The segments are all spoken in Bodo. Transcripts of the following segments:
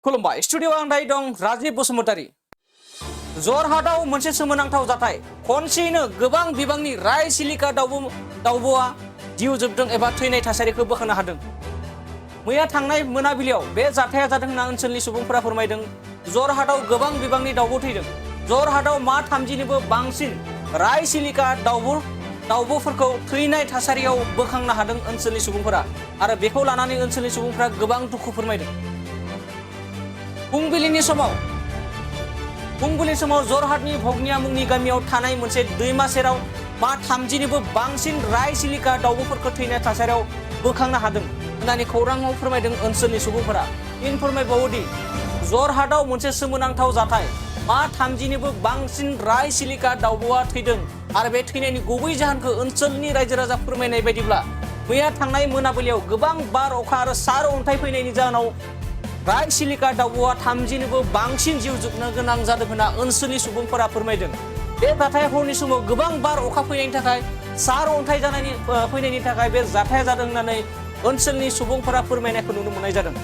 खुलुमबाय स्टुडिअ आं दायो दं राजीब बसुमतारी। जरहाटआव मोनसे सोमोनांथाव जाथाय खनसेयैनो गोबां बिबांनि राय सिलिका दाउब'आ जिउ जोबदों एबा थैनाय थासारिखौ बोखांनो हादों। मैया थांनाय मोनाबिलियाव बे जाथाया जादों होनना ओनसोलनि सुबुंफोरा फोरमायदों। जरहाटआव गोबां बिबांनि दाउब' थैदों। जरहाटआव मा 30निबो बांसिन राय सिलिका दाउब'फोरखौ थैनाय थासारियाव बोखांनो हादों ओनसोलनि सुबुंफोरा आरो बेखौ लानानै ओनसोलनि सुबुंफोरा गोबां दुखु फोरमायदों। फुंबिलिनि समाव जरहाटनि भगनिया मुंनि गामियाव थानाय मोनसे दैमा सेराव मा 30निबो बांसिन राय सिलिका दाउब'फोरखौ थैनाय थासारियाव बोखांनो हादों होननानै खौराङाव फोरमायदों ओनसोलनि सुबुंफोरा। फोरमायबावोदि जरहाटआव मोनसे सोमोनांथाव जाथाय मा 30निबो बांसिन राय सिलिका दाउब'आ थैदों आरो बे थैनायनि गुबै जाहोनखौ ओनसोलनि रायजो राजा फोरमायनाय बायदिब्ला मैया थांनाय मोनाबिलियाव गोबां बार अखा आरो सार अन्थाइ फैनायनि जाहोनाव राय सिलिका दाउब'आ 30निबो बांसिन जिउ जोबनो गोनां जादों होनना ओनसोलनि सुबुंफोरा फोरमायदों। बे जाथाया हरनि समाव गोबां बार अखा फैनायनि थाखाय सार अन्थाइ फैनायनि थाखाय बे जाथाया जादों होननानै ओनसोलनि सुबुंफोरा फोरमायनायखौ नुनो मोननाय जादों।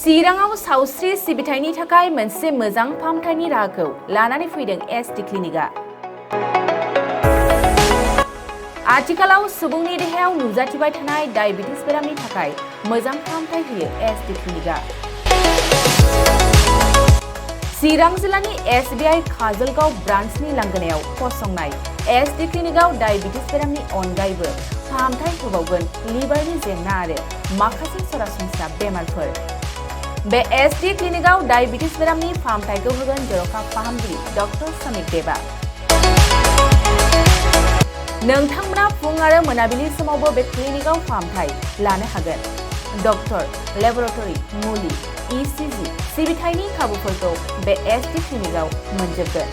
चिराङाव सावस्रि सिबिथायनि थाखाय मोनसे मोजां फाहामथायनि राहाखौ लानानै फैदों एसडि क्लिनिकआ। आथिखालाव सुबुंनि देहायाव नुजाथिबाय थानाय डायबिटिस बेरामनि थाखाय मोजां फाहामथाय होयो एसडि क्लिनिकआ। चिरां जिल्लानि एसबिआइ काजलगाव ब्रान्चनि लांगोनायाव फसंनाय एसडि क्लिनिकआव डायबिटिस बेरामनि अनगायैबो फाहामथाय होबावगोन लिभारनि जेंना आरो माखासे सरासनस्रा बेमारफोर। बे एसडि क्लिनिकआव डायबिटिस बेरामनि फाहामथायखौ होगोन जर'खा फाहामगिरि डक्टर समित देबा। नोंथांमोना फुं आरो मोनाबिलि समावबो बे क्लिनिकआव फाहामथाय लानो हागोन। डक्टर, लेबरेटरि, मुलि, इसिजि सिबिथायनि खाबुफोरखौ बे एसडि क्लिनिकआव मोनजोबगोन।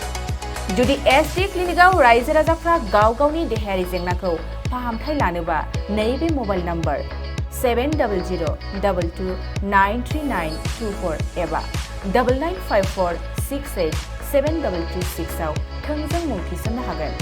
जुदि एसडि क्लिनिकआव रायजो राजाफ्रा गाव गावनि देहायारि जेंनाखौ फाहामथाय लानोबा नैबे मबाइल नम्बर 7002293924 एबा 9954687236 आव थोंजों मुं थिसननो हागोन।